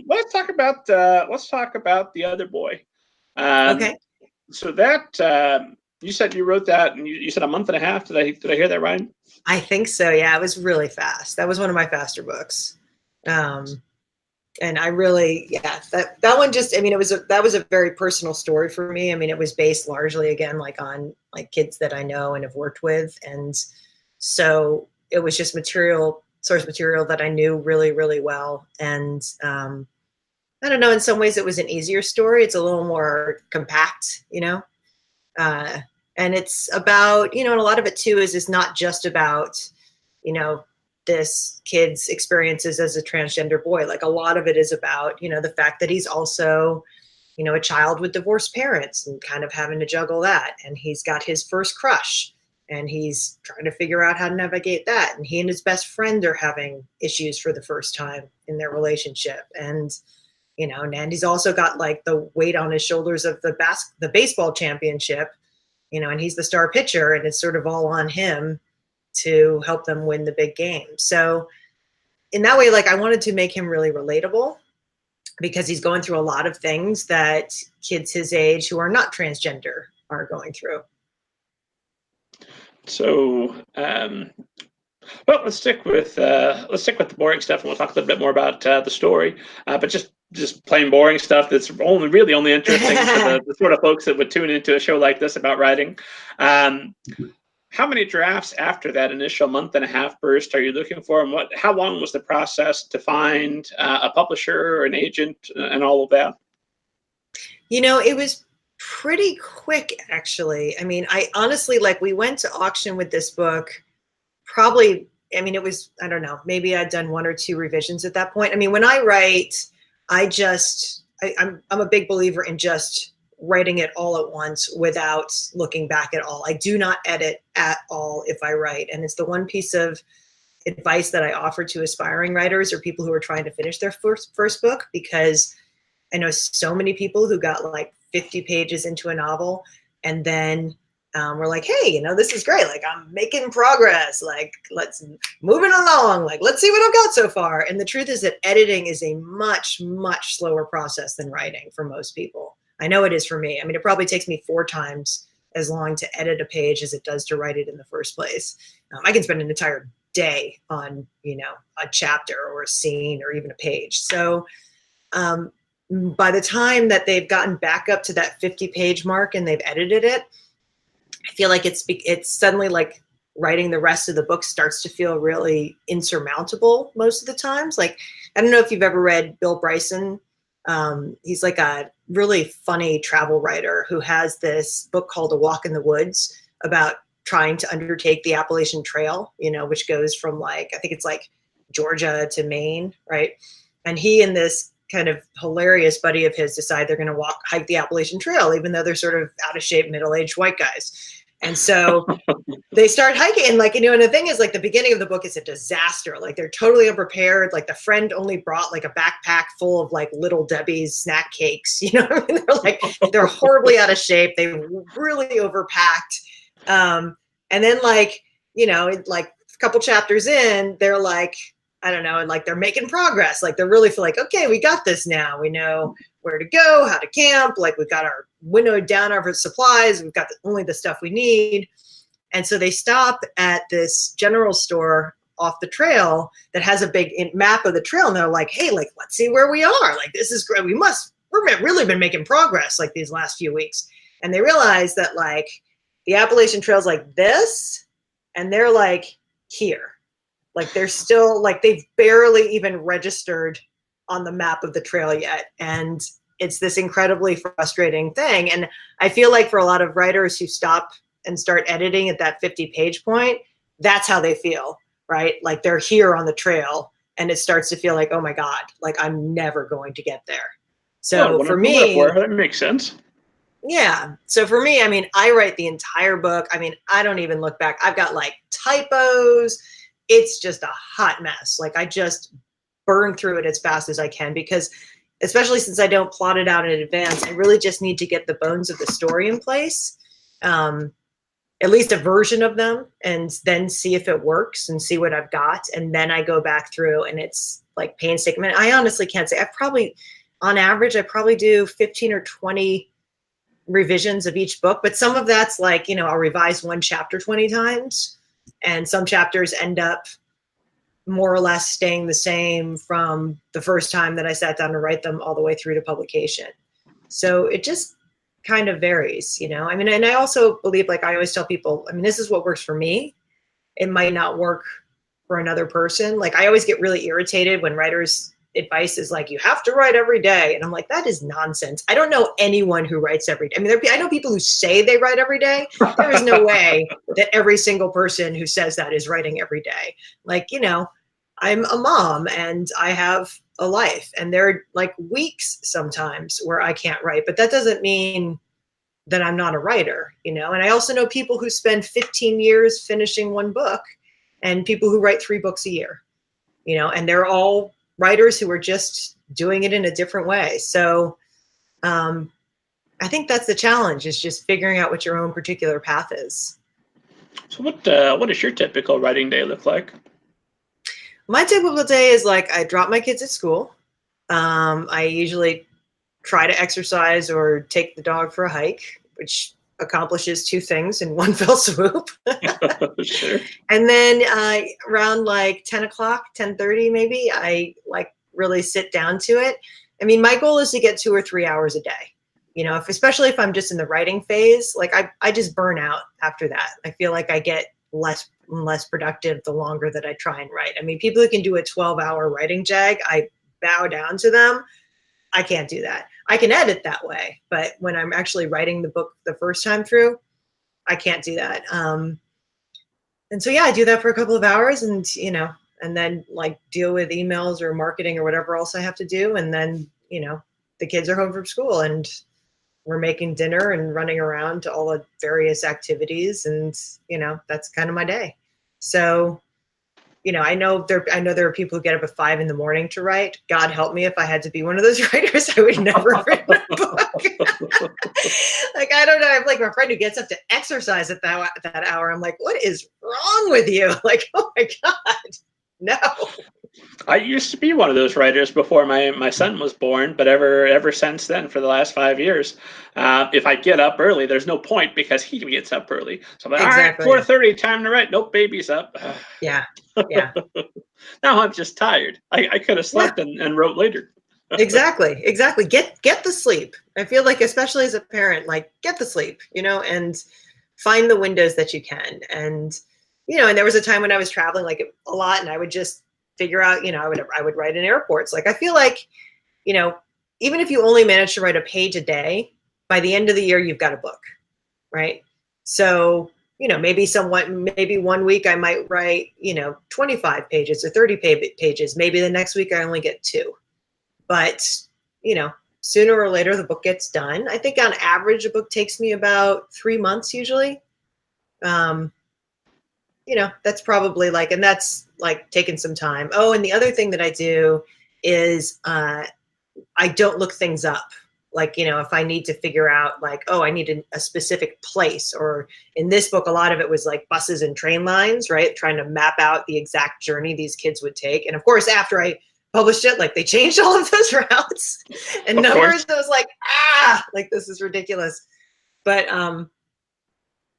let's talk about The Other Boy. Okay. So that you said you wrote that, and you said a month and a half. Did I hear that right? I think so. Yeah, it was really fast. That was one of my faster books. And I really, yeah, that one just, I mean, that was a very personal story for me. I mean, it was based largely, again, like on like kids that I know and have worked with. And so it was just source material that I knew really, really well. And I don't know, in some ways it was an easier story. It's a little more compact, you know? And it's about, you know, and a lot of it too is not just about, you know, this kid's experiences as a transgender boy. Like a lot of it is about, you know, the fact that he's also, you know, a child with divorced parents and kind of having to juggle that. And he's got his first crush and he's trying to figure out how to navigate that. And he and his best friend are having issues for the first time in their relationship. And, you know, and he's also got like the weight on his shoulders of the baseball championship, you know, and he's the star pitcher and it's sort of all on him to help them win the big game. So in that way, like I wanted to make him really relatable because he's going through a lot of things that kids his age who are not transgender are going through. So, well, let's stick with the boring stuff, and we'll talk a little bit more about the story. But just plain boring stuff that's really only interesting to the sort of folks that would tune into a show like this about writing. How many drafts after that initial month and a half burst are you looking for, and how long was the process to find a publisher or an agent and all of that? You know, it was pretty quick, actually. I mean, I honestly, like, we went to auction with this book probably, I mean, it was, I don't know, maybe I'd done 1 or 2 revisions at that point. I mean, when I write, I'm a big believer in just writing it all at once without looking back at all. I do not edit at all if I write. And it's the one piece of advice that I offer to aspiring writers or people who are trying to finish their first book, because I know so many people who got like 50 pages into a novel and then we're like, hey, you know, this is great. Like, I'm making progress. Like, let's move it along. Like, let's see what I've got so far. And the truth is that editing is a much, much slower process than writing for most people. I know it is for me. I mean, it probably takes me 4 times as long to edit a page as it does to write it in the first place. I can spend an entire day on, you know, a chapter or a scene or even a page. So by the time that they've gotten back up to that 50-page mark and they've edited it, I feel like it's suddenly like writing the rest of the book starts to feel really insurmountable most of the times. Like, I don't know if you've ever read Bill Bryson. He's like a really funny travel writer who has this book called A Walk in the Woods about trying to undertake the Appalachian Trail, you know, which goes from like, I think it's like Georgia to Maine, right? And he and this kind of hilarious buddy of his decide they're going to hike the Appalachian Trail, even though they're sort of out of shape, middle-aged white guys. And so they start hiking, and like, you know, and the thing is, like, the beginning of the book is a disaster. Like, they're totally unprepared. Like, the friend only brought like a backpack full of like Little Debbie's snack cakes. You know what I mean? They're like, they're horribly out of shape. They really overpacked. And then, like, you know, like a couple chapters in, they're like, I don't know, and like they're making progress. Like, they really feel like, okay, we got this now. We know where to go, how to camp. Like, we've got our winnowed down our supplies. We've got only the stuff we need. And so they stop at this general store off the trail that has a big map of the trail. And they're like, hey, like, let's see where we are. Like, this is great. We've really been making progress like these last few weeks. And they realize that like the Appalachian Trail's like this, and they're like here. Like, they're still like, they've barely even registered on the map of the trail yet. And it's this incredibly frustrating thing. And I feel like for a lot of writers who stop and start editing at that 50-page point, that's how they feel, right? Like, they're here on the trail and it starts to feel like, oh my God, like, I'm never going to get there. So for me, that makes sense. Yeah. So for me, I mean, I write the entire book. I mean, I don't even look back. I've got like typos. It's just a hot mess. Like, I just burn through it as fast as I can, because especially since I don't plot it out in advance, I really just need to get the bones of the story in place. And at least a version of them, and then see if it works and see what I've got. And then I go back through, and it's like painstaking. I mean, I honestly can't say. On average, I probably do 15 or 20 revisions of each book, but some of that's like, I'll revise one chapter 20 times, and some chapters end up more or less staying the same from the first time that I sat down to write them all the way through to publication. So it just kind of varies, I mean, and I also believe, like I always tell people, I mean, this is what works for me. It might not work for another person. Like I always get really irritated when writers' advice is like, you have to write every day. And I'm like, that is nonsense. I don't know anyone who writes every day. I mean, I know people who say they write every day. There is no way that every single person who says that is writing every day. Like, I'm a mom and I have a life, and there are like weeks sometimes where I can't write, but that doesn't mean that I'm not a writer, and I also know people who spend 15 years finishing one book, and people who write 3 books a year, and they're all writers who are just doing it in a different way. So I think that's the challenge, is just figuring out what your own particular path is. So what does your typical writing day look like? My typical day is like, I drop my kids at school. I usually try to exercise or take the dog for a hike, which accomplishes 2 things in one fell swoop. Sure. And then around like 10 o'clock, 10:30 maybe, I like really sit down to it. I mean, my goal is to get 2 or 3 hours a day. Especially if I'm just in the writing phase, like I just burn out after that. I feel like I get less and less productive the longer that I try and write. I mean, people who can do a 12-hour writing jag, I bow down to them. I can't do that. I can edit that way, but when I'm actually writing the book the first time through, I can't do that. And so, yeah, I do that for a couple of hours, and, and then like deal with emails or marketing or whatever else I have to do. And then, the kids are home from school and we're making dinner and running around to all the various activities. And, that's kind of my day. So, I know there are people who get up at 5 in the morning to write. God help me if I had to be one of those writers. I would never have written a book. Like, I don't know. I have like my friend who gets up to exercise at that hour. I'm like, what is wrong with you? Like, oh my God, no. I used to be one of those writers before my son was born, but ever since then, for the last 5 years, if I get up early, there's no point because he gets up early. So I'm like, Exactly. All right, 4:30, time to write. Nope, baby's up. Yeah. Now I'm just tired. I could have slept and wrote later. Exactly. Get the sleep. I feel like, especially as a parent, like get the sleep, and find the windows that you can. And, and there was a time when I was traveling like a lot, and I would just figure out, I would write in airports. Like, I feel like, even if you only manage to write a page a day, by the end of the year, you've got a book, right? So, maybe 1 week I might write, 25 pages or 30 pages. Maybe the next week I only get 2. But, sooner or later the book gets done. I think on average, a book takes me about 3 months usually. That's probably like, and that's like taking some time. Oh, and the other thing that I do is I don't look things up. Like, if I need to figure out like, oh, I need a specific place, or in this book, a lot of it was like buses and train lines, right? Trying to map out the exact journey these kids would take. And of course, after I published it, like they changed all of those routes and numbers. I was like, like, this is ridiculous. But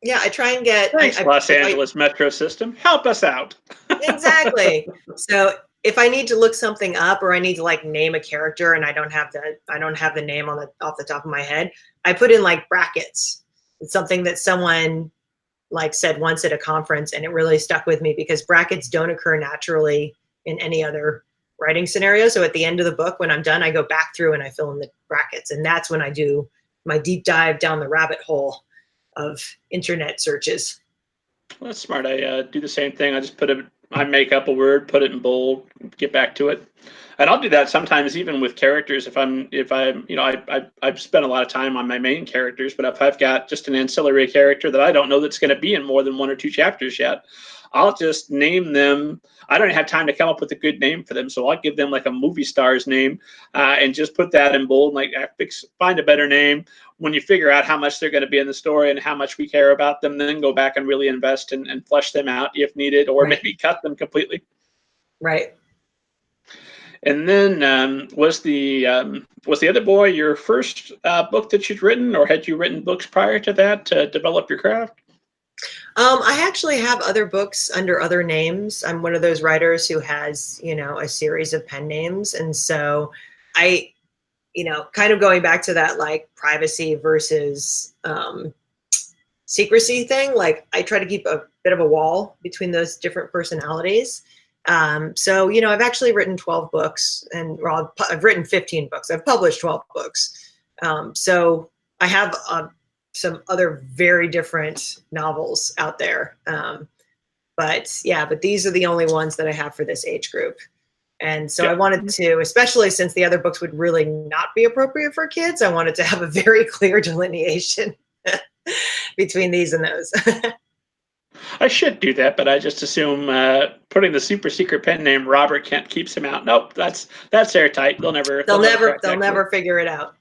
yeah, I try and get Los Angeles Metro System, help us out. Exactly. So if I need to look something up, or I need to like name a character and I don't have the name off the top of my head, I put in like brackets. It's something that someone like said once at a conference, and it really stuck with me because brackets don't occur naturally in any other writing scenario. So at the end of the book, when I'm done, I go back through and I fill in the brackets, and that's when I do my deep dive down the rabbit hole of internet searches. Well, that's smart. I do the same thing. I just I make up a word, put it in bold, get back to it. And I'll do that sometimes even with characters. If I've spent a lot of time on my main characters, but if I've got just an ancillary character that I don't know that's going to be in more than 1 or 2 chapters yet, I'll just name them. I don't have time to come up with a good name for them, so I'll give them like a movie star's name and just put that in bold. Like, find a better name. When you figure out how much they're going to be in the story and how much we care about them, then go back and really invest and flesh them out if needed, or maybe cut them completely. Right. And then was the other boy your first book that you'd written, or had you written books prior to that to develop your craft? I actually have other books under other names. I'm one of those writers who has, a series of pen names. And so I, kind of going back to that, like, privacy versus secrecy thing, like, I try to keep a bit of a wall between those different personalities. So, I've actually written 12 books, and I've written 15 books. I've published 12 books. So I have some other very different novels out there. But these are the only ones that I have for this age group. And so I wanted to, especially since the other books would really not be appropriate for kids, I wanted to have a very clear delineation between these and those. I should do that, but I just assume putting the super secret pen name Robert Kent keeps him out. Nope, that's airtight. They'll never figure it out.